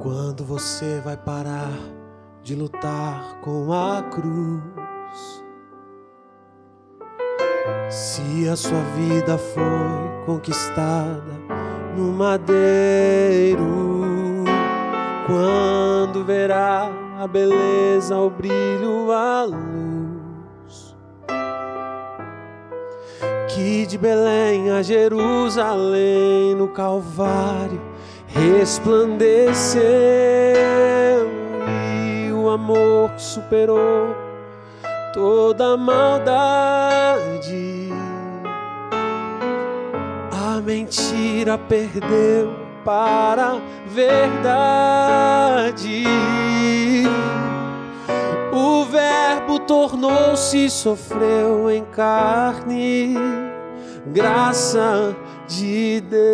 Quando você vai parar de lutar com a cruz? Se a sua vida foi conquistada no madeiro, quando verá a beleza, o brilho, a luz, que de Belém a Jerusalém no Calvário resplandeceu, e o amor que superou toda a maldade, a mentira perdeu para a verdade. O verbo tornou-se e sofreu em carne, graça de Deus,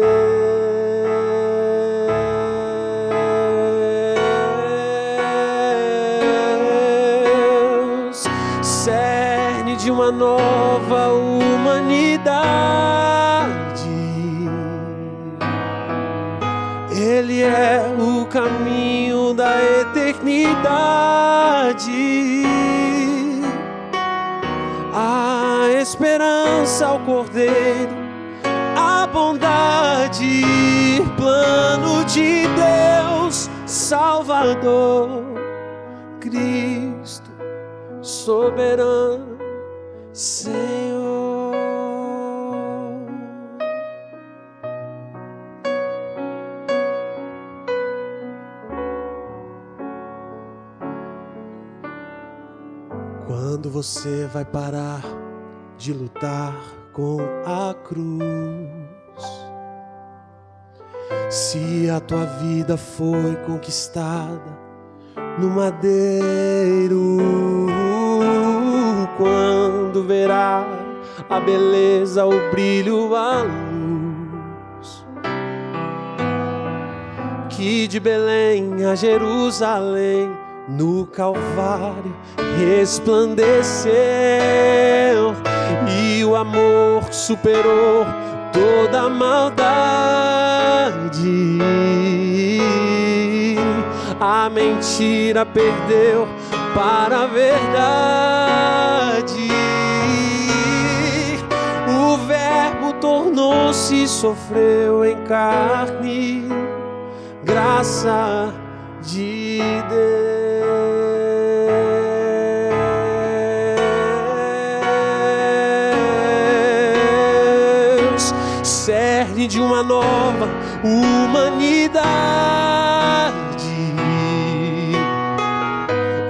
cerne de uma nova humanidade. Ele é o caminho da eternidade, a esperança ao Cordeiro, a bondade, plano de Deus, Salvador, Cristo, soberano, Senhor. Quando você vai parar de lutar com a cruz? Se a tua vida foi conquistada no madeiro, quando verá a beleza, o brilho, a luz, que de Belém a Jerusalém no Calvário resplandeceu, e o amor superou toda a maldade, a mentira perdeu para a verdade. O verbo tornou-se e sofreu em carne, graça de Deus, cerne de uma nova humanidade.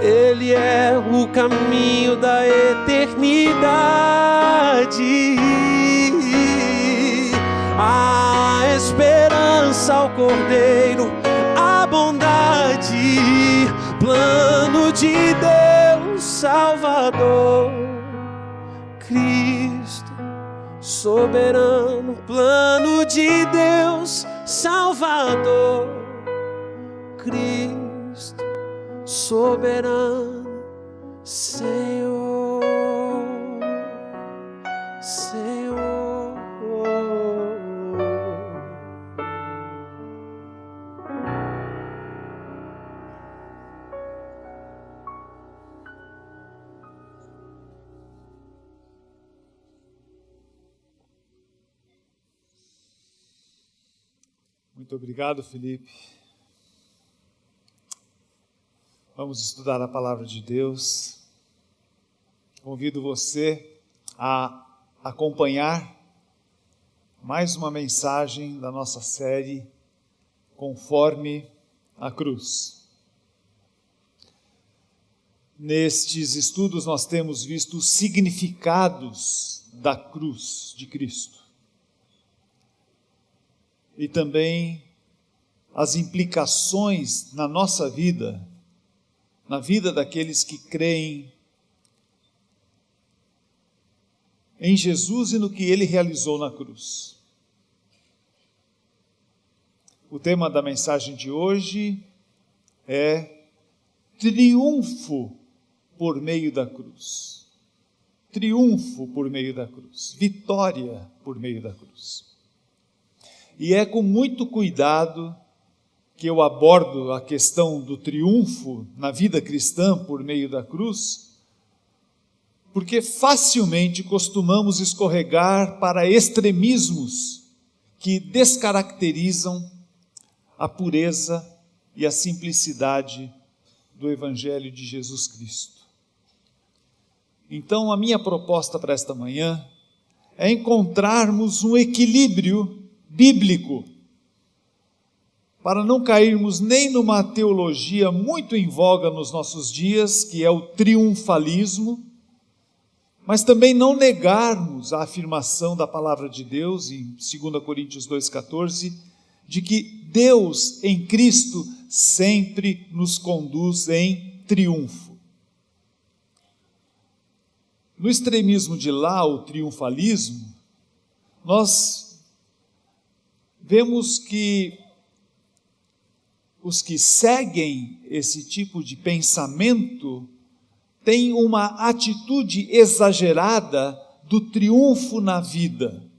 Ele é o caminho da eternidade, a esperança ao Cordeiro, a bondade, plano de Deus, Salvador, Cristo, soberano, plano de Deus, Salvador, Cristo, soberano, Senhor, Senhor. Muito obrigado, Felipe. Vamos estudar a palavra de Deus. Convido você a acompanhar mais uma mensagem da nossa série Conforme a Cruz. Nestes estudos nós temos visto os significados da cruz de Cristo e também as implicações na nossa vida, na vida daqueles que creem em Jesus e no que Ele realizou na cruz. O tema da mensagem de hoje é triunfo por meio da cruz. Triunfo por meio da cruz. Vitória por meio da cruz. E é com muito cuidado que eu abordo a questão do triunfo na vida cristã por meio da cruz, porque facilmente costumamos escorregar para extremismos que descaracterizam a pureza e a simplicidade do Evangelho de Jesus Cristo. Então, a minha proposta para esta manhã é encontrarmos um equilíbrio bíblico, para não cairmos nem numa teologia muito em voga nos nossos dias, que é o triunfalismo, mas também não negarmos a afirmação da palavra de Deus, em 2 Coríntios 2,14, de que Deus em Cristo sempre nos conduz em triunfo. No extremismo de lá, o triunfalismo, nós vemos que os que seguem esse tipo de pensamento têm uma atitude exagerada do triunfo na vida,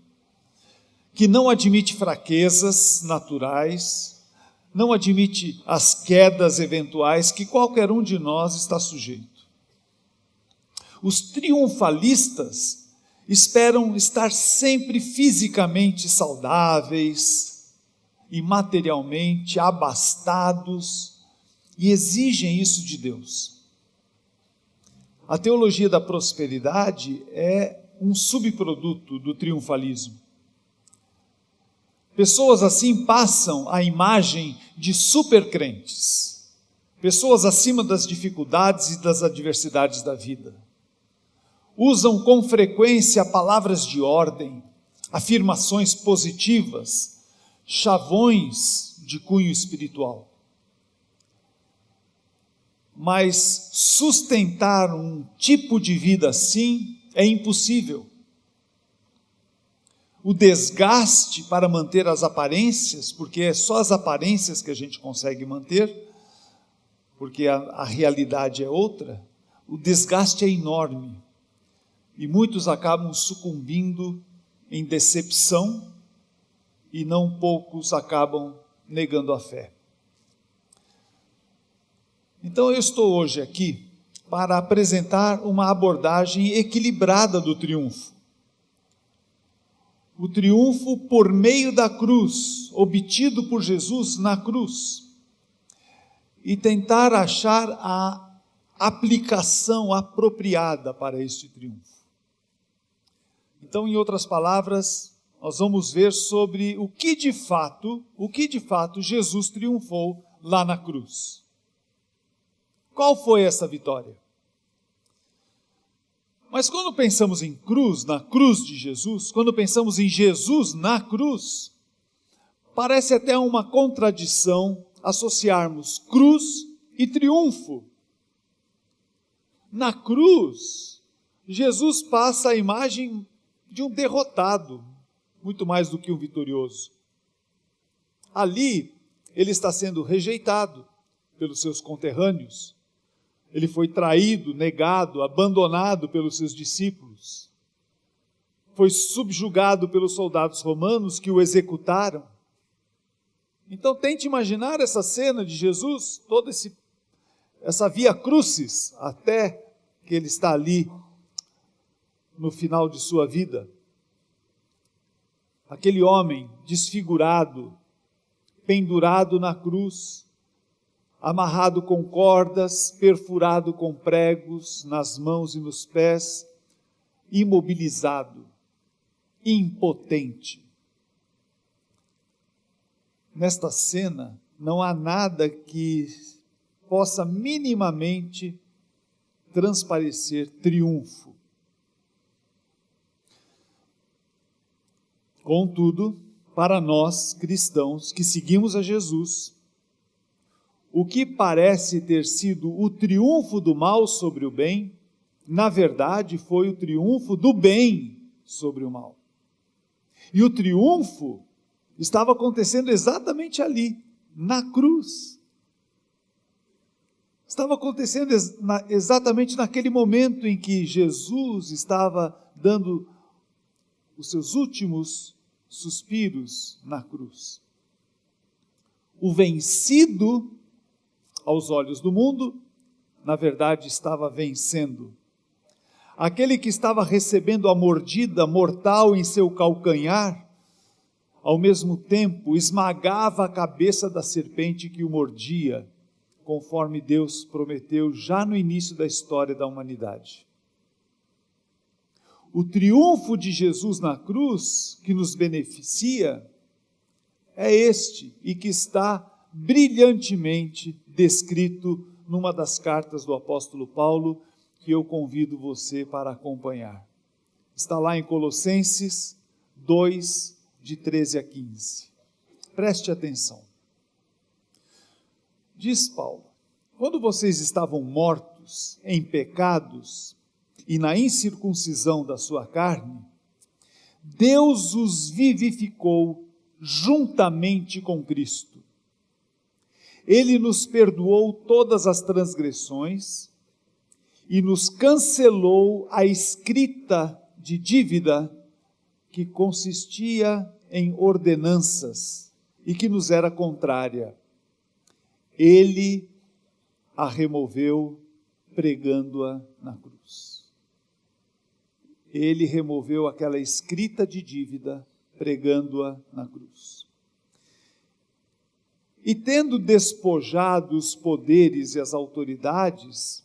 que não admite fraquezas naturais, não admite as quedas eventuais que qualquer um de nós está sujeito. Os triunfalistas esperam estar sempre fisicamente saudáveis e materialmente abastados e exigem isso de Deus. A teologia da prosperidade é um subproduto do triunfalismo. Pessoas assim passam a imagem de supercrentes, pessoas acima das dificuldades e das adversidades da vida. Usam com frequência palavras de ordem, afirmações positivas, chavões de cunho espiritual. Mas sustentar um tipo de vida assim é impossível. O desgaste para manter as aparências, porque é só as aparências que a gente consegue manter, porque a realidade é outra, o desgaste é enorme. E muitos acabam sucumbindo em decepção, e não poucos acabam negando a fé. Então eu estou hoje aqui para apresentar uma abordagem equilibrada do triunfo. O triunfo por meio da cruz, obtido por Jesus na cruz, e tentar achar a aplicação apropriada para este triunfo. Então, em outras palavras, nós vamos ver sobre o que de fato Jesus triunfou lá na cruz. Qual foi essa vitória? Mas quando pensamos em cruz, na cruz de Jesus, quando pensamos em Jesus na cruz, parece até uma contradição associarmos cruz e triunfo. Na cruz, Jesus passa a imagem de um derrotado, muito mais do que um vitorioso. Ali, ele está sendo rejeitado pelos seus conterrâneos. Ele foi traído, negado, abandonado pelos seus discípulos. Foi subjugado pelos soldados romanos que o executaram. Então tente imaginar essa cena de Jesus, toda essa via crucis, até que ele está ali no final de sua vida. Aquele homem desfigurado, pendurado na cruz, amarrado com cordas, perfurado com pregos nas mãos e nos pés, imobilizado, impotente. Nesta cena, não há nada que possa minimamente transparecer triunfo. Contudo, para nós cristãos que seguimos a Jesus, o que parece ter sido o triunfo do mal sobre o bem, na verdade foi o triunfo do bem sobre o mal. E o triunfo estava acontecendo exatamente ali, na cruz. Estava acontecendo exatamente naquele momento em que Jesus estava dando os seus últimos suspiros na cruz. O vencido, aos olhos do mundo, na verdade estava vencendo. Aquele que estava recebendo a mordida mortal em seu calcanhar, ao mesmo tempo esmagava a cabeça da serpente que o mordia, conforme Deus prometeu já no início da história da humanidade. O triunfo de Jesus na cruz, que nos beneficia, é este, e que está brilhantemente descrito numa das cartas do apóstolo Paulo, que eu convido você para acompanhar. Está lá em Colossenses 2, de 13 a 15. Preste atenção. Diz Paulo: quando vocês estavam mortos em pecados e na incircuncisão da sua carne, Deus os vivificou juntamente com Cristo. Ele nos perdoou todas as transgressões e nos cancelou a escrita de dívida que consistia em ordenanças e que nos era contrária. Ele a removeu pregando-a na cruz. Ele removeu aquela escrita de dívida pregando-a na cruz. E tendo despojado os poderes e as autoridades,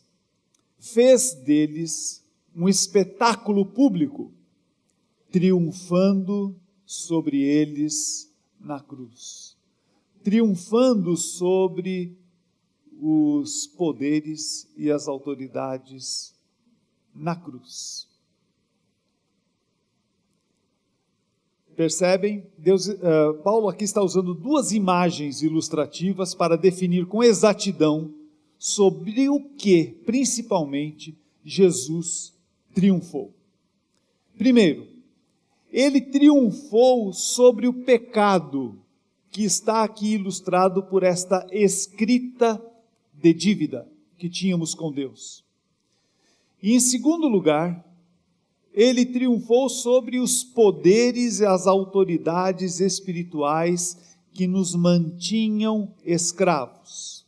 fez deles um espetáculo público, triunfando sobre eles na cruz. Triunfando sobre os poderes e as autoridades na cruz. Percebem? Paulo aqui está usando duas imagens ilustrativas para definir com exatidão sobre o que, principalmente, Jesus triunfou. Primeiro, ele triunfou sobre o pecado, que está aqui ilustrado por esta escrita de dívida que tínhamos com Deus. E em segundo lugar, ele triunfou sobre os poderes e as autoridades espirituais que nos mantinham escravos.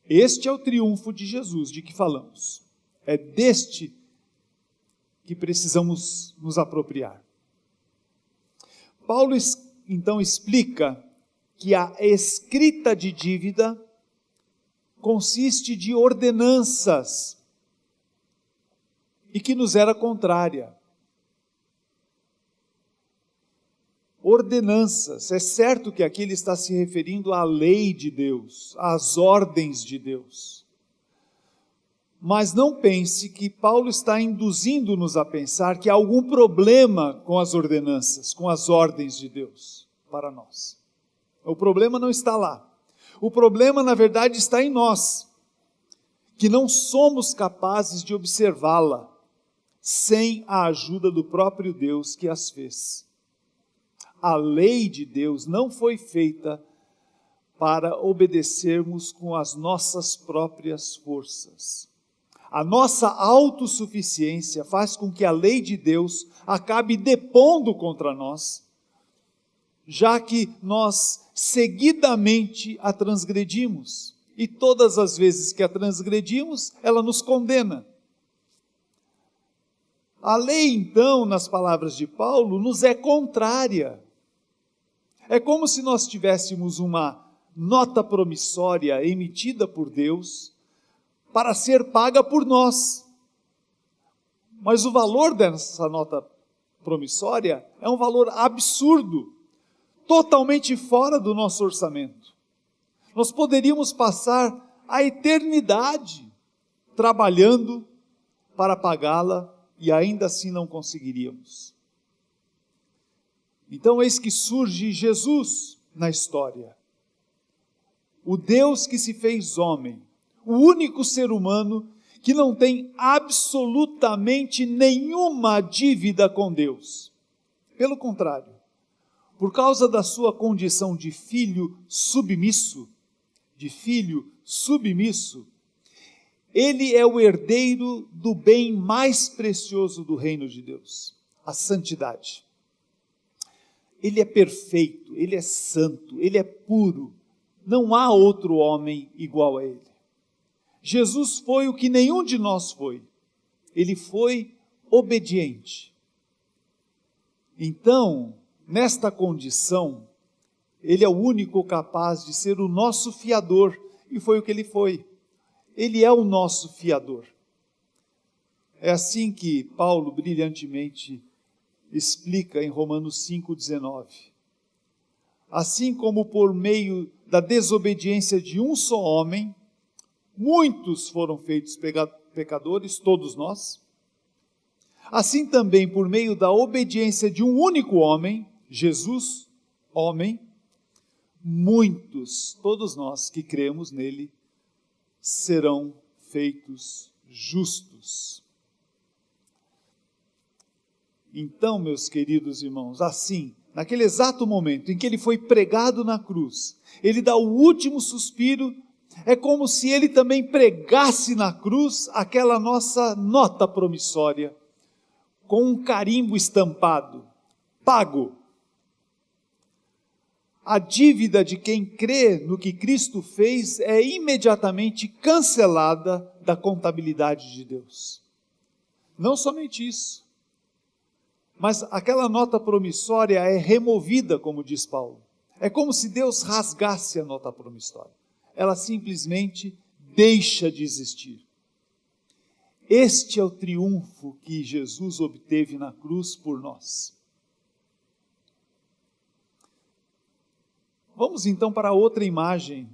Este é o triunfo de Jesus, de que falamos. É deste que precisamos nos apropriar. Paulo, então, explica que a escrita de dívida consiste de ordenanças e que nos era contrária. Ordenanças, é certo que aqui ele está se referindo à lei de Deus, às ordens de Deus. Mas não pense que Paulo está induzindo-nos a pensar que há algum problema com as ordenanças, com as ordens de Deus para nós. O problema não está lá. O problema, na verdade, está em nós, que não somos capazes de observá-la sem a ajuda do próprio Deus que as fez. A lei de Deus não foi feita para obedecermos com as nossas próprias forças. A nossa autossuficiência faz com que a lei de Deus acabe depondo contra nós, já que nós seguidamente a transgredimos. E todas as vezes que a transgredimos, ela nos condena. A lei, então, nas palavras de Paulo, nos é contrária. É como se nós tivéssemos uma nota promissória emitida por Deus para ser paga por nós. Mas o valor dessa nota promissória é um valor absurdo, totalmente fora do nosso orçamento. Nós poderíamos passar a eternidade trabalhando para pagá-la e ainda assim não conseguiríamos. Então eis que surge Jesus na história. O Deus que se fez homem, o único ser humano que não tem absolutamente nenhuma dívida com Deus. Pelo contrário, por causa da sua condição de filho submisso, ele é o herdeiro do bem mais precioso do reino de Deus, a santidade. Ele é perfeito, ele é santo, ele é puro, Não há outro homem igual a ele. Jesus foi o que nenhum de nós foi. Ele foi obediente. Então, nesta condição, ele é o único capaz de ser o nosso fiador, e foi o que ele foi. Ele é o nosso fiador. É assim que Paulo brilhantemente explica em Romanos 5,19. Assim como por meio da desobediência de um só homem, muitos foram feitos pecadores, todos nós, assim também por meio da obediência de um único homem, Jesus, homem, muitos, todos nós que cremos nele, serão feitos justos. Então, meus queridos irmãos, assim, naquele exato momento em que ele foi pregado na cruz, ele dá o último suspiro, é como se ele também pregasse na cruz aquela nossa nota promissória, com um carimbo estampado, pago. A dívida de quem crê no que Cristo fez é imediatamente cancelada da contabilidade de Deus. Não somente isso, mas aquela nota promissória é removida, como diz Paulo. É como se Deus rasgasse a nota promissória. Ela simplesmente deixa de existir. Este é o triunfo que Jesus obteve na cruz por nós. Vamos então para outra imagem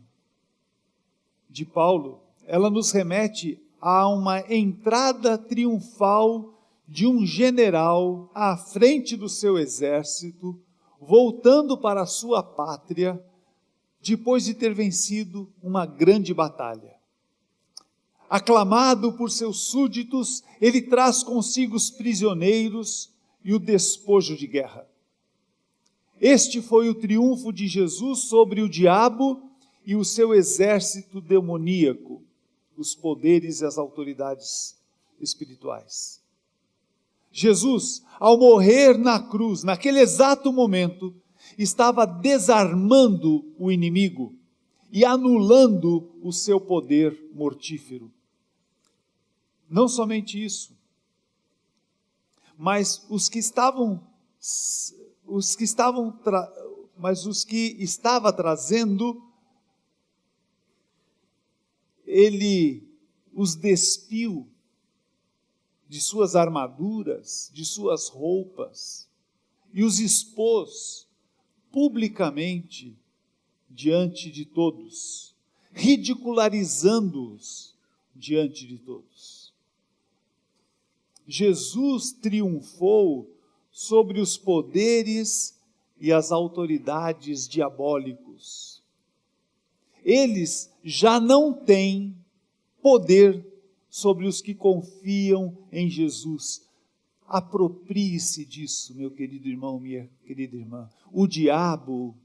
de Paulo. Ela nos remete a uma entrada triunfal de um general à frente do seu exército, voltando para a sua pátria, depois de ter vencido uma grande batalha. Aclamado por seus súditos, ele traz consigo os prisioneiros e o despojo de guerra. Este foi o triunfo de Jesus sobre o diabo e o seu exército demoníaco, os poderes e as autoridades espirituais. Jesus, ao morrer na cruz, naquele exato momento, estava desarmando o inimigo e anulando o seu poder mortífero. Não somente isso, mas os que estava trazendo, ele os despiu de suas armaduras, de suas roupas, e os expôs publicamente diante de todos, ridicularizando-os diante de todos. Jesus triunfou sobre os poderes e as autoridades diabólicos. Eles já não têm poder sobre os que confiam em Jesus. Aproprie-se disso, meu querido irmão, minha querida irmã. O diabo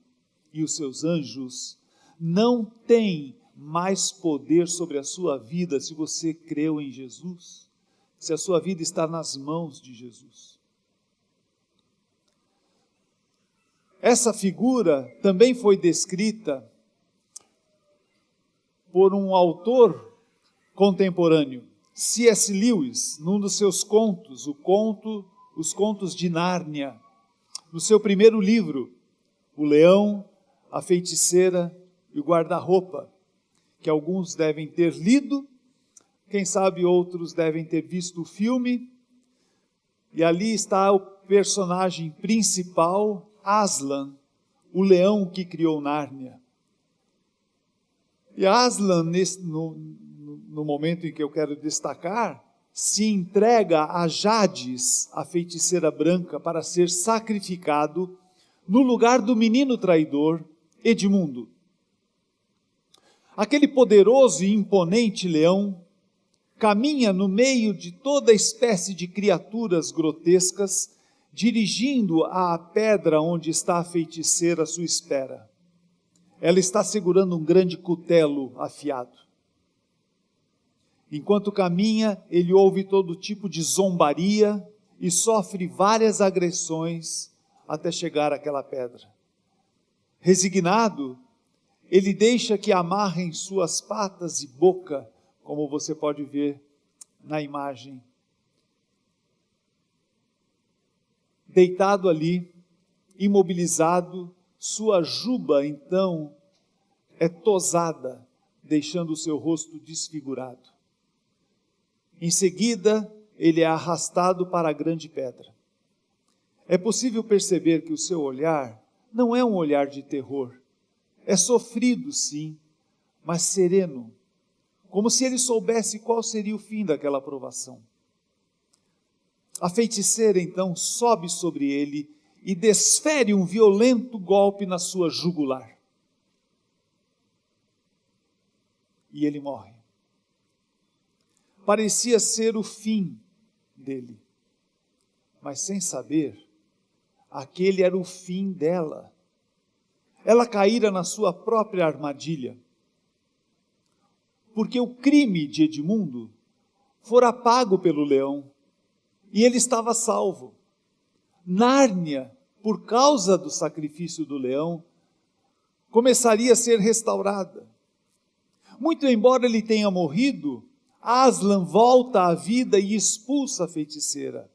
e os seus anjos não têm mais poder sobre a sua vida se você creu em Jesus, se a sua vida está nas mãos de Jesus. Essa figura também foi descrita por um autor contemporâneo, C.S. Lewis, num dos seus contos, Os Contos de Nárnia, no seu primeiro livro, O Leão, a Feiticeira e o Guarda-Roupa, que alguns devem ter lido, quem sabe outros devem ter visto o filme, e ali está o personagem principal, Aslan, o leão que criou Nárnia. E Aslan, no momento em que eu quero destacar, se entrega a Jades, a feiticeira branca, para ser sacrificado no lugar do menino traidor, Edmundo. Aquele poderoso e imponente leão caminha no meio de toda espécie de criaturas grotescas, dirigindo à pedra onde está a feiticeira à sua espera. Ela está segurando um grande cutelo afiado. Enquanto caminha, ele ouve todo tipo de zombaria e sofre várias agressões até chegar àquela pedra. Resignado, ele deixa que amarrem suas patas e boca, como você pode ver na imagem. Deitado ali, imobilizado, sua juba então é tosada, deixando o seu rosto desfigurado. Em seguida, ele é arrastado para a grande pedra. É possível perceber que o seu olhar não é um olhar de terror. É sofrido, sim, mas sereno, como se ele soubesse qual seria o fim daquela provação. A feiticeira, então, sobe sobre ele e desfere um violento golpe na sua jugular. E ele morre. Parecia ser o fim dele, mas sem saber, aquele era o fim dela. Ela caíra na sua própria armadilha, porque o crime de Edmundo fora pago pelo leão, e ele estava salvo. Nárnia, por causa do sacrifício do leão, começaria a ser restaurada. Muito embora ele tenha morrido, Aslan volta à vida e expulsa a feiticeira.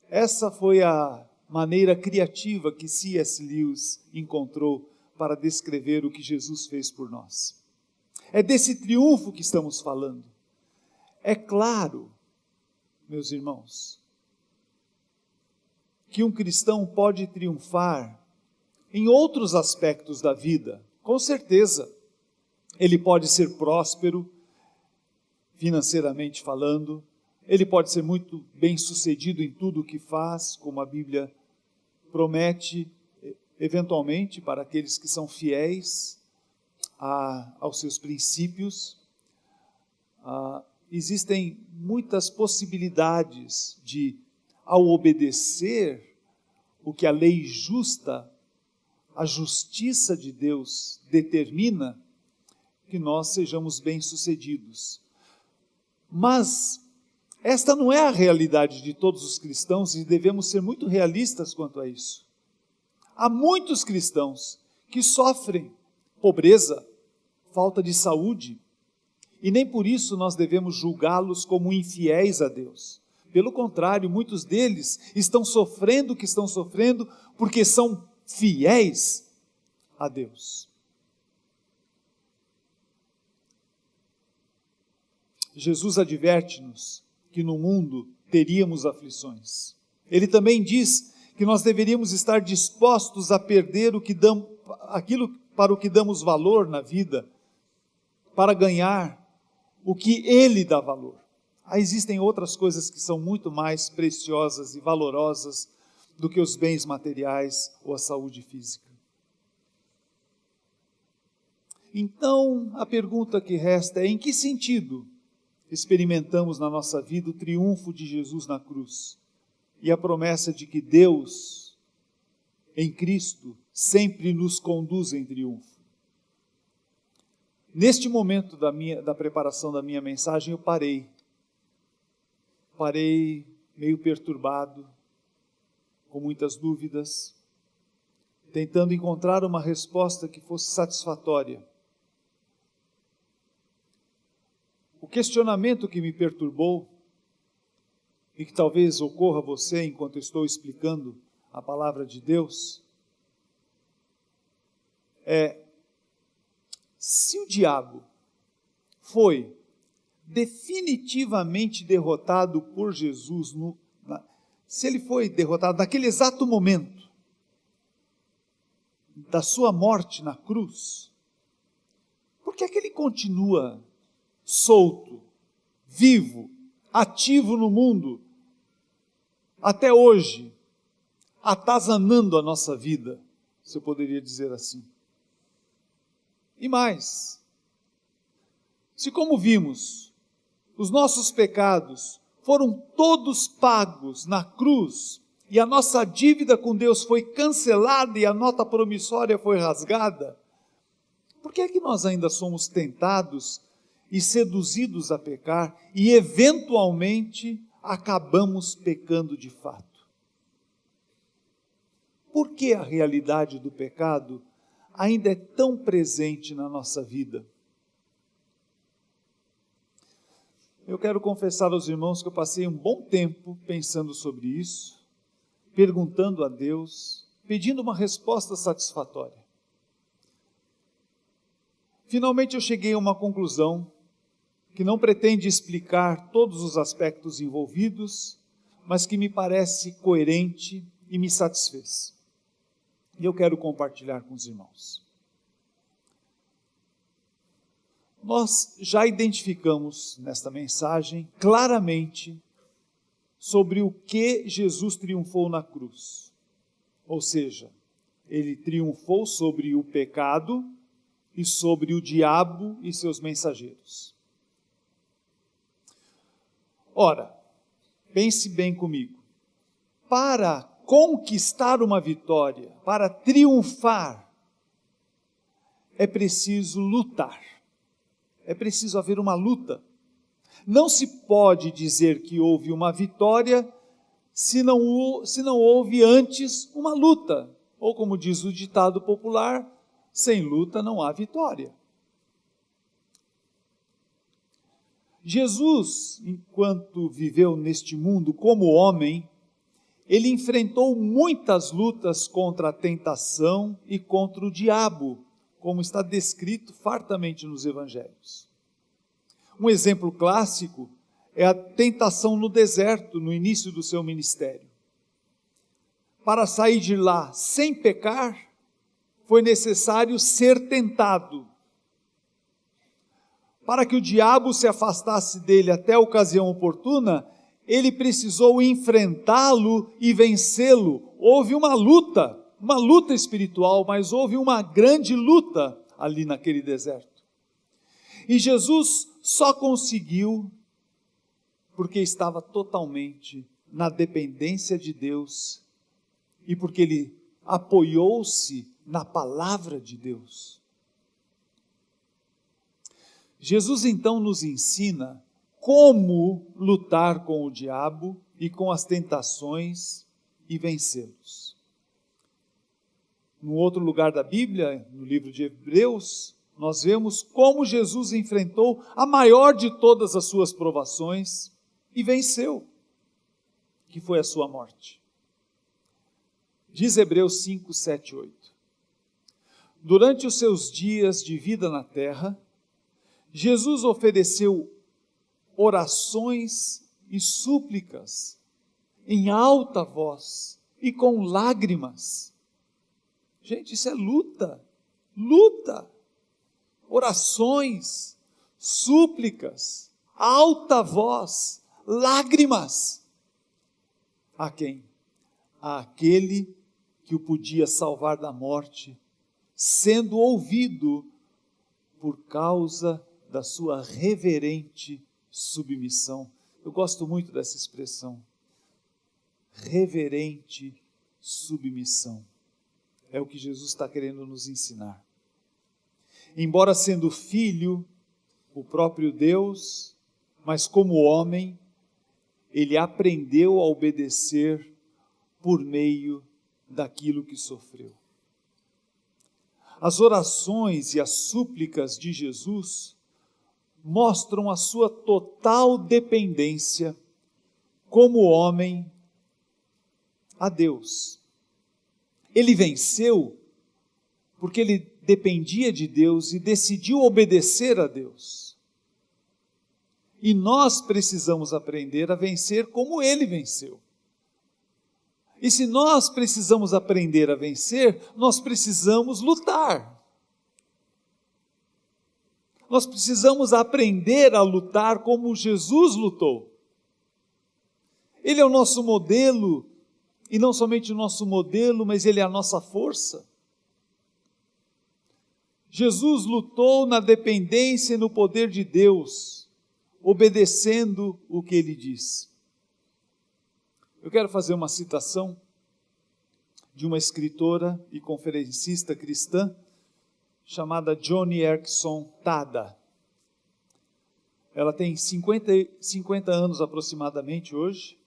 Essa foi a maneira criativa que C.S. Lewis encontrou para descrever o que Jesus fez por nós. É desse triunfo que estamos falando. É claro, meus irmãos, que um cristão pode triunfar em outros aspectos da vida, com certeza. Ele pode ser próspero, financeiramente falando, ele pode ser muito bem-sucedido em tudo o que faz, como a Bíblia promete, eventualmente, para aqueles que são fiéis aos seus princípios. Existem muitas possibilidades de, ao obedecer o que a lei justa, a justiça de Deus determina, que nós sejamos bem-sucedidos. Mas esta não é a realidade de todos os cristãos e devemos ser muito realistas quanto a isso. Há muitos cristãos que sofrem pobreza, falta de saúde, e nem por isso nós devemos julgá-los como infiéis a Deus. Pelo contrário, muitos deles estão sofrendo o que estão sofrendo porque são fiéis a Deus. Jesus adverte-nos que no mundo teríamos aflições. Ele também diz que nós deveríamos estar dispostos a perder aquilo para o que damos valor na vida, para ganhar o que Ele dá valor. Existem outras coisas que são muito mais preciosas e valorosas do que os bens materiais ou a saúde física. Então, a pergunta que resta é: em que sentido experimentamos na nossa vida o triunfo de Jesus na cruz e a promessa de que Deus, em Cristo, sempre nos conduz em triunfo? Neste momento da preparação da minha mensagem, eu parei meio perturbado, com muitas dúvidas, tentando encontrar uma resposta que fosse satisfatória. O questionamento que me perturbou, e que talvez ocorra a você enquanto eu estou explicando a palavra de Deus, é: se o diabo foi definitivamente derrotado por Jesus, se ele foi derrotado naquele exato momento da sua morte na cruz, por que é que ele continua solto, vivo, ativo no mundo, até hoje, atazanando a nossa vida, se eu poderia dizer assim? E mais, se, como vimos, os nossos pecados foram todos pagos na cruz, e a nossa dívida com Deus foi cancelada e a nota promissória foi rasgada, por que é que nós ainda somos tentados e seduzidos a pecar, e eventualmente acabamos pecando de fato? Por que a realidade do pecado ainda é tão presente na nossa vida. Eu quero confessar aos irmãos que eu passei um bom tempo pensando sobre isso, perguntando a Deus, pedindo uma resposta satisfatória. Finalmente eu cheguei a uma conclusão que não pretende explicar todos os aspectos envolvidos, mas que me parece coerente e me satisfez. E eu quero compartilhar com os irmãos. Nós já identificamos nesta mensagem claramente sobre o que Jesus triunfou na cruz. Ou seja, ele triunfou sobre o pecado e sobre o diabo e seus mensageiros. Ora, pense bem comigo. Para conquistar uma vitória, para triunfar, é preciso lutar. É preciso haver uma luta. Não se pode dizer que houve uma vitória se não houve antes uma luta. Ou como diz o ditado popular, sem luta não há vitória. Jesus, enquanto viveu neste mundo como homem, ele enfrentou muitas lutas contra a tentação e contra o diabo, como está descrito fartamente nos evangelhos. Um exemplo clássico é a tentação no deserto, no início do seu ministério. Para sair de lá sem pecar, foi necessário ser tentado. Para que o diabo se afastasse dele até a ocasião oportuna, ele precisou enfrentá-lo e vencê-lo. Houve uma luta espiritual, mas houve uma grande luta ali naquele deserto. E Jesus só conseguiu porque estava totalmente na dependência de Deus e porque ele apoiou-se na palavra de Deus. Jesus então nos ensina como lutar com o diabo e com as tentações e vencê-los. No outro lugar da Bíblia, no livro de Hebreus, nós vemos como Jesus enfrentou a maior de todas as suas provações e venceu, que foi a sua morte. Diz Hebreus 5, 7, 8. Durante os seus dias de vida na terra, Jesus ofereceu orações e súplicas em alta voz e com lágrimas. Gente, isso é luta. Orações, súplicas, alta voz, lágrimas. A quem? Àquele que o podia salvar da morte, sendo ouvido por causa da sua reverente submissão. Eu gosto muito dessa expressão. Reverente submissão. É o que Jesus está querendo nos ensinar. Embora sendo filho, o próprio Deus, mas como homem, ele aprendeu a obedecer por meio daquilo que sofreu. As orações e as súplicas de Jesus mostram a sua total dependência como homem a Deus. Ele venceu porque ele dependia de Deus e decidiu obedecer a Deus. E nós precisamos aprender a vencer como ele venceu. E se nós precisamos aprender a vencer, nós precisamos lutar. Nós precisamos aprender a lutar como Jesus lutou. Ele é o nosso modelo, e não somente o nosso modelo, mas ele é a nossa força. Jesus lutou na dependência e no poder de Deus, obedecendo o que ele diz. Eu quero fazer uma citação de uma escritora e conferencista cristã chamada Joni Eareckson Tada. Ela tem 50 anos aproximadamente hoje,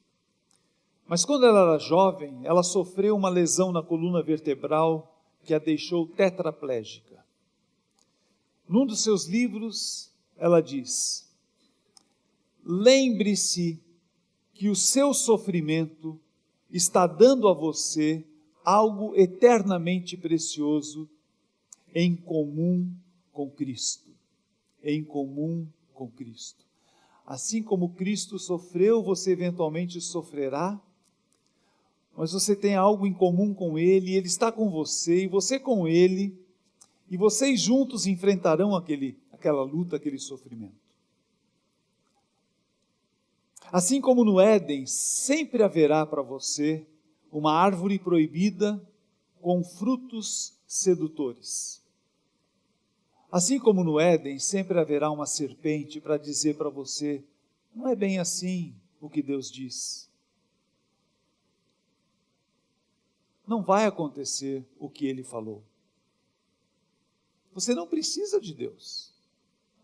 mas quando ela era jovem, ela sofreu uma lesão na coluna vertebral que a deixou tetraplégica. Num dos seus livros, ela diz: lembre-se que o seu sofrimento está dando a você algo eternamente precioso em comum com Cristo. Em comum com Cristo. Assim como Cristo sofreu, você eventualmente sofrerá, mas você tem algo em comum com Ele, Ele está com você, e você com Ele, e vocês juntos enfrentarão aquela luta, aquele sofrimento. Assim como no Éden, sempre haverá para você uma árvore proibida com frutos sedutores. Assim como no Éden, sempre haverá uma serpente para dizer para você: não é bem assim o que Deus diz. Não vai acontecer o que Ele falou. Você não precisa de Deus.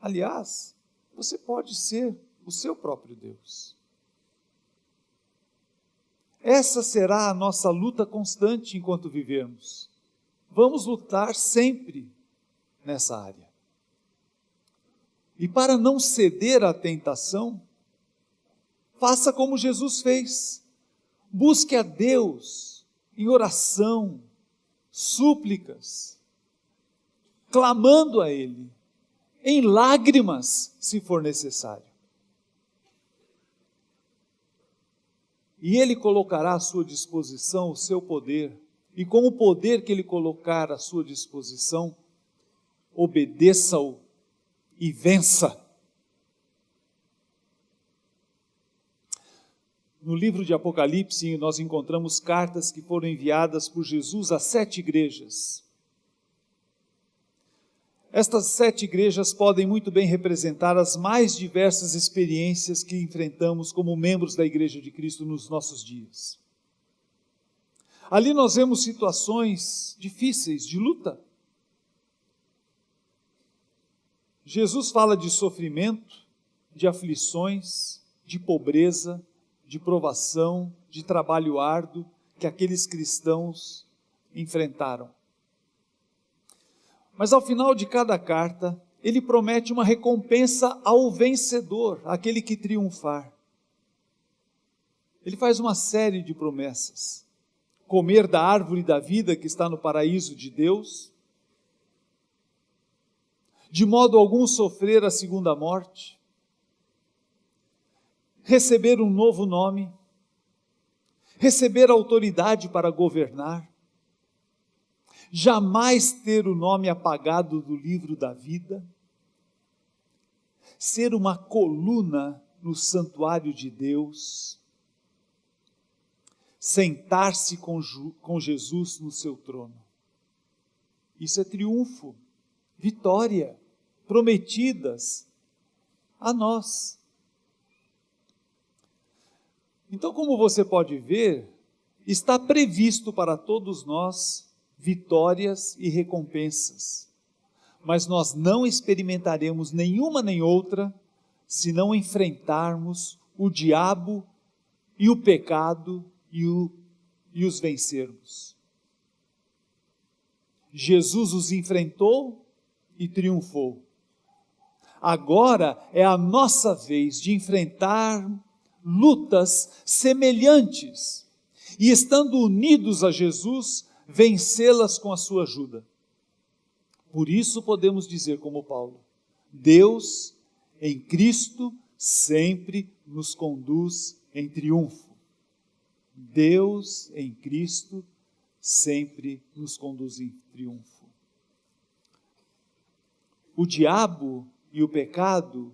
Aliás, você pode ser o seu próprio Deus. Essa será a nossa luta constante enquanto vivermos. Vamos lutar sempre nessa área. E para não ceder à tentação, faça como Jesus fez. Busque a Deus em oração, súplicas, clamando a Ele, em lágrimas, se for necessário. E Ele colocará à sua disposição o seu poder, e com o poder que Ele colocar à sua disposição, obedeça-o e vença. No livro de Apocalipse, nós encontramos cartas que foram enviadas por Jesus a 7 igrejas. Estas 7 igrejas podem muito bem representar as mais diversas experiências que enfrentamos como membros da Igreja de Cristo nos nossos dias. Ali nós vemos situações difíceis, de luta. Jesus fala de sofrimento, de aflições, de pobreza, de provação, de trabalho árduo que aqueles cristãos enfrentaram. Mas ao final de cada carta, ele promete uma recompensa ao vencedor, aquele que triunfar. Ele faz uma série de promessas. Comer da árvore da vida que está no paraíso de Deus, de modo algum sofrer a segunda morte, receber um novo nome, receber autoridade para governar, jamais ter o nome apagado do livro da vida, ser uma coluna no santuário de Deus, sentar-se com Jesus no seu trono. Isso é triunfo, vitória, prometidas a nós. Então, como você pode ver, está previsto para todos nós vitórias e recompensas, mas nós não experimentaremos nenhuma nem outra se não enfrentarmos o diabo e o pecado e os vencermos. Jesus os enfrentou e triunfou. Agora é a nossa vez de enfrentar lutas semelhantes e, estando unidos a Jesus, vencê-las com a sua ajuda. Por isso podemos dizer como Paulo: Deus em Cristo sempre nos conduz em triunfo. Deus em Cristo sempre nos conduz em triunfo. O diabo e o pecado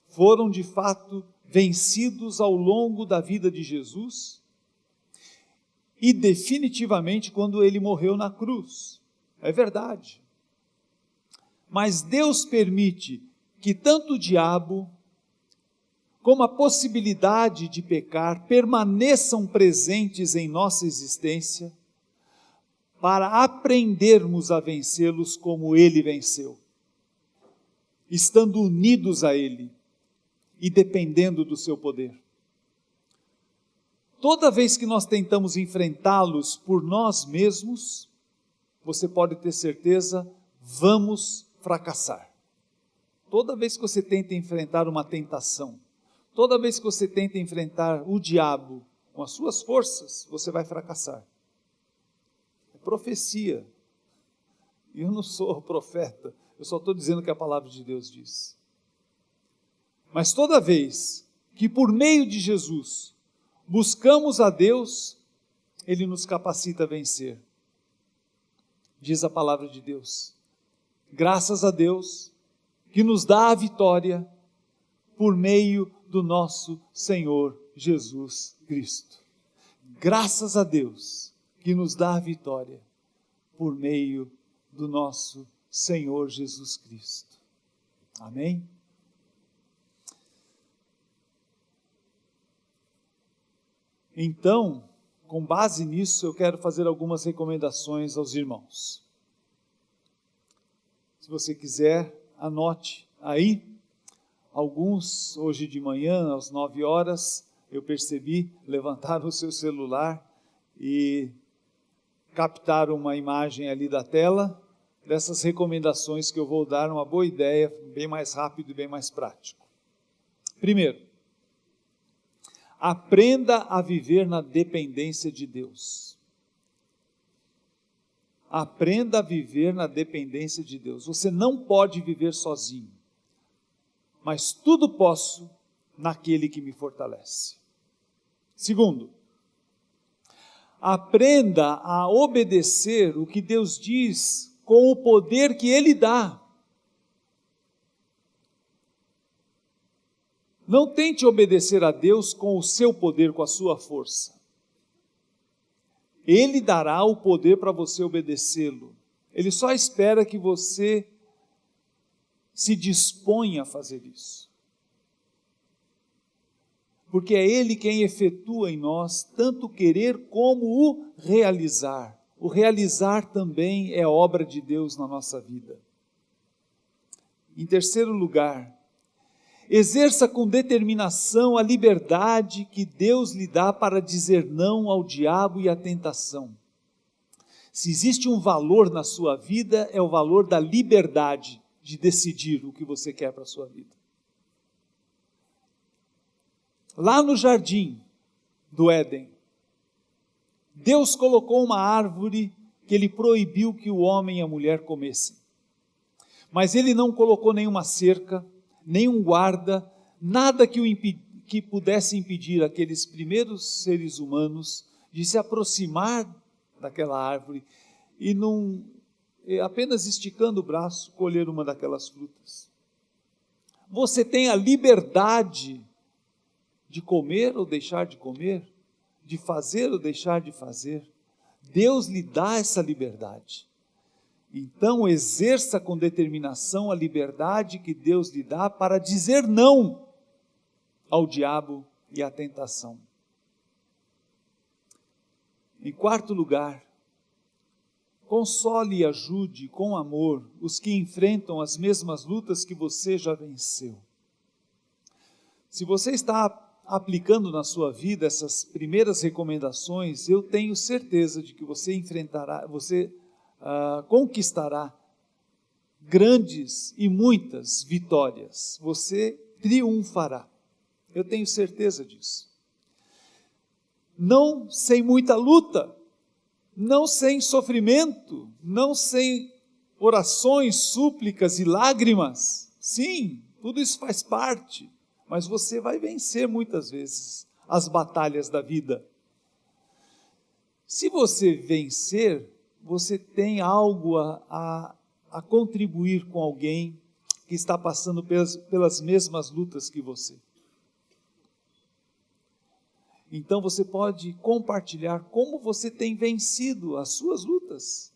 foram de fato vencidos ao longo da vida de Jesus, e definitivamente quando ele morreu na cruz. É verdade. Mas Deus permite que tanto o diabo como a possibilidade de pecar permaneçam presentes em nossa existência para aprendermos a vencê-los como ele venceu, estando unidos a ele e dependendo do seu poder. Toda vez que nós tentamos enfrentá-los por nós mesmos, você pode ter certeza, vamos fracassar. Toda vez que você tenta enfrentar uma tentação, toda vez que você tenta enfrentar o diabo com as suas forças, você vai fracassar. É profecia. E eu não sou profeta, eu só estou dizendo o que a palavra de Deus diz. Mas toda vez que por meio de Jesus buscamos a Deus, Ele nos capacita a vencer. Diz a palavra de Deus. Graças a Deus que nos dá a vitória por meio do nosso Senhor Jesus Cristo. Graças a Deus que nos dá a vitória por meio do nosso Senhor Jesus Cristo. Amém? Então, com base nisso, eu quero fazer algumas recomendações aos irmãos. Se você quiser, anote aí. Alguns, hoje de manhã, às 9 horas, eu percebi, levantaram o seu celular e captaram uma imagem ali da tela, dessas recomendações que eu vou dar, uma boa ideia, bem mais rápido e bem mais prático. Primeiro, aprenda a viver na dependência de Deus. Aprenda a viver na dependência de Deus. Você não pode viver sozinho, mas tudo posso naquele que me fortalece. Segundo, aprenda a obedecer o que Deus diz com o poder que Ele dá. Não tente obedecer a Deus com o seu poder, com a sua força. Ele dará o poder para você obedecê-lo. Ele só espera que você se disponha a fazer isso. Porque é Ele quem efetua em nós tanto o querer como o realizar. O realizar também é obra de Deus na nossa vida. Em terceiro lugar, exerça com determinação a liberdade que Deus lhe dá para dizer não ao diabo e à tentação. Se existe um valor na sua vida, é o valor da liberdade de decidir o que você quer para a sua vida. Lá no jardim do Éden, Deus colocou uma árvore que Ele proibiu que o homem e a mulher comessem. Mas Ele não colocou nenhuma cerca, nenhum guarda, nada que pudesse impedir aqueles primeiros seres humanos de se aproximar daquela árvore e apenas esticando o braço, colher uma daquelas frutas. Você tem a liberdade de comer ou deixar de comer, de fazer ou deixar de fazer. Deus lhe dá essa liberdade. Então, exerça com determinação a liberdade que Deus lhe dá para dizer não ao diabo e à tentação. Em quarto lugar, console e ajude com amor os que enfrentam as mesmas lutas que você já venceu. Se você está aplicando na sua vida essas primeiras recomendações, eu tenho certeza de que você conquistará grandes e muitas vitórias. Você triunfará. Eu tenho certeza disso. Não sem muita luta, não sem sofrimento, não sem orações, súplicas e lágrimas. Sim, tudo isso faz parte, mas você vai vencer muitas vezes as batalhas da vida. Se você vencer, você tem algo a contribuir com alguém que está passando pelas mesmas lutas que você. Então você pode compartilhar como você tem vencido as suas lutas.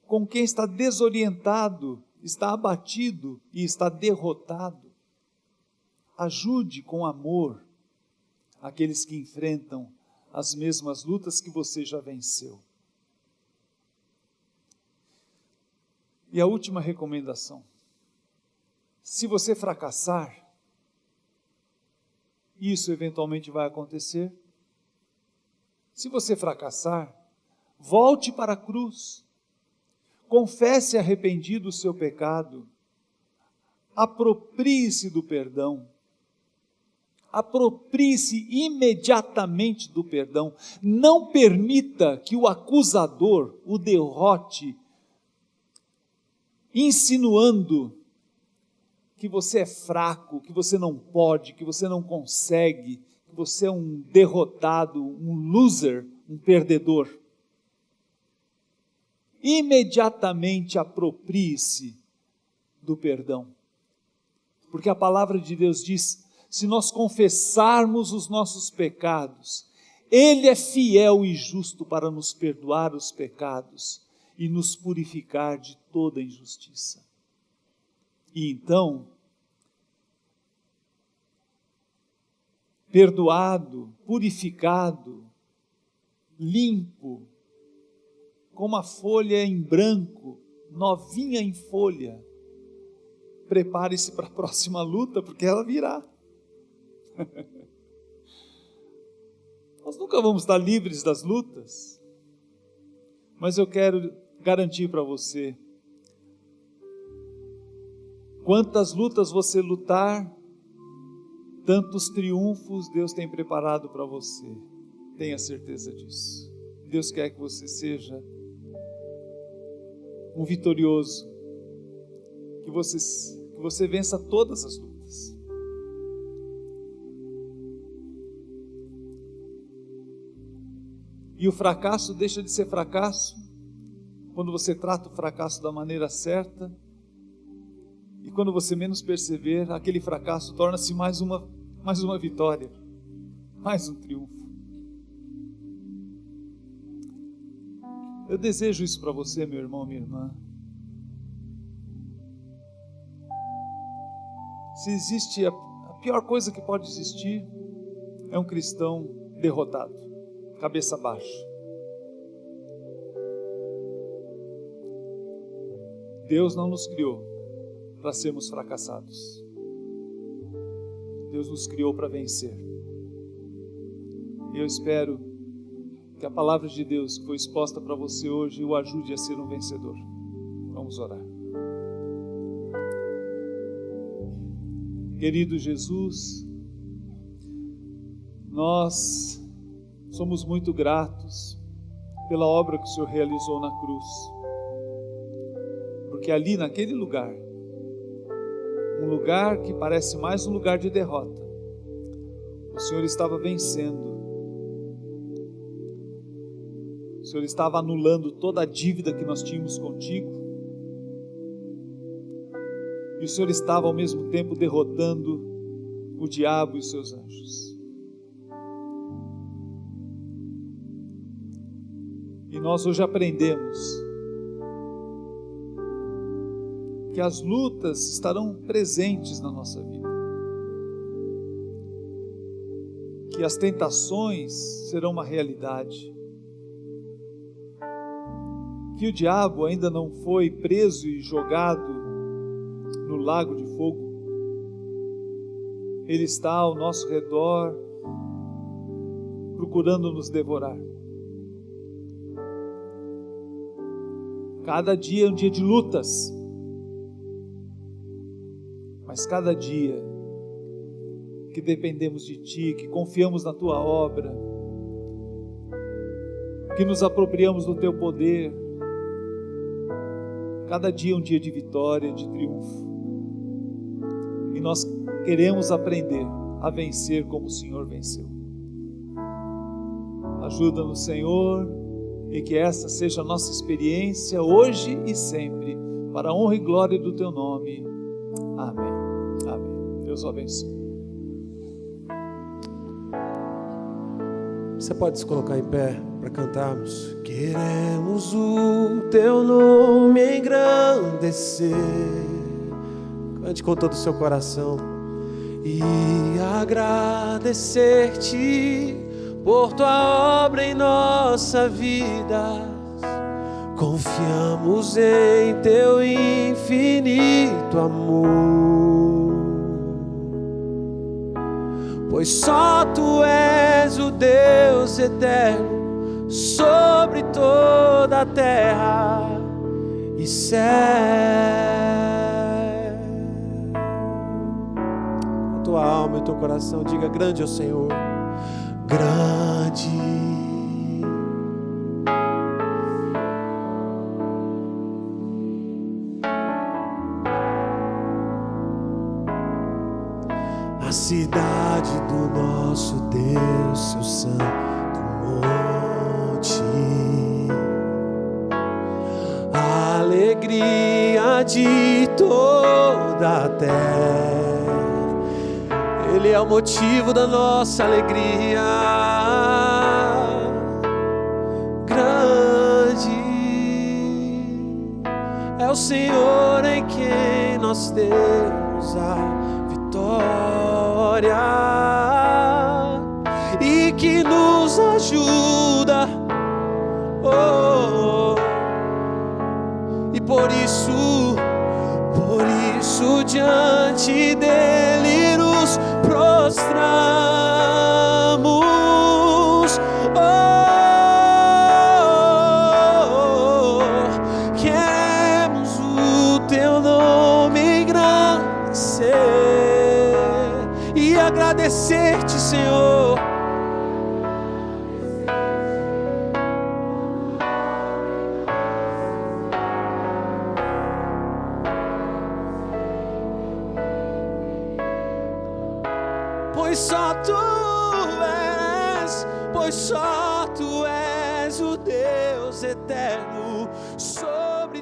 Com quem está desorientado, está abatido e está derrotado. Ajude com amor aqueles que enfrentam as mesmas lutas que você já venceu. E a última recomendação: se você fracassar, isso eventualmente vai acontecer. Se você fracassar, volte para a cruz, confesse arrependido o seu pecado, aproprie-se do perdão, aproprie-se imediatamente do perdão, não permita que o acusador o derrote, insinuando que você é fraco, que você não pode, que você não consegue, que você é um derrotado, um loser, um perdedor. Imediatamente aproprie-se do perdão. Porque a palavra de Deus diz, se nós confessarmos os nossos pecados, Ele é fiel e justo para nos perdoar os pecados e nos purificar de toda injustiça. E então, perdoado, purificado, limpo, como a folha em branco, novinha em folha, prepare-se para a próxima luta, porque ela virá. Nós nunca vamos estar livres das lutas, mas eu quero garantir para você, quantas lutas você lutar, tantos triunfos Deus tem preparado para você, tenha certeza disso. Deus quer que você seja um vitorioso, que você vença todas as lutas. E o fracasso deixa de ser fracasso quando você trata o fracasso da maneira certa, e quando você menos perceber, aquele fracasso torna-se mais uma vitória, mais um triunfo. Eu desejo isso para você, meu irmão, minha irmã. Se existe a pior coisa que pode existir, é um cristão derrotado, cabeça baixa. Deus não nos criou para sermos fracassados. Deus nos criou para vencer. E eu espero que a palavra de Deus que foi exposta para você hoje o ajude a ser um vencedor. Vamos orar. Querido Jesus, nós somos muito gratos pela obra que o Senhor realizou na cruz. Porque ali naquele lugar, um lugar que parece mais um lugar de derrota, o Senhor estava vencendo. O Senhor estava anulando toda a dívida que nós tínhamos contigo. E o Senhor estava ao mesmo tempo derrotando o diabo e os seus anjos. E nós hoje aprendemos que as lutas estarão presentes na nossa vida, que as tentações serão uma realidade, que o diabo ainda não foi preso e jogado no lago de fogo. Ele está ao nosso redor, procurando nos devorar. Cada dia é um dia de lutas, mas cada dia que dependemos de Ti, que confiamos na Tua obra, que nos apropriamos do Teu poder, cada dia é um dia de vitória, de triunfo. E nós queremos aprender a vencer como o Senhor venceu. Ajuda-nos, Senhor, e que essa seja a nossa experiência hoje e sempre, para a honra e glória do Teu nome. Amém. Amém. Deus o abençoe. Você pode se colocar em pé para cantarmos. Queremos o Teu nome engrandecer. Cante com todo o seu coração. E agradecer-te por Tua obra em nossa vida. Confiamos em Teu infinito amor, pois só Tu és o Deus eterno sobre toda a terra, e céu. A tua alma e o teu coração diga: grande é o Senhor, grande. A cidade do nosso Deus, seu santo monte, a alegria de toda a terra. Ele é o motivo da nossa alegria. Grande é o Senhor em quem nós temos a vitória e que nos ajuda. E por isso diante dele nos prostramos. Queremos o teu nome engrandecer e agradecer-te, Senhor. Pois só tu és o Deus eterno, sobre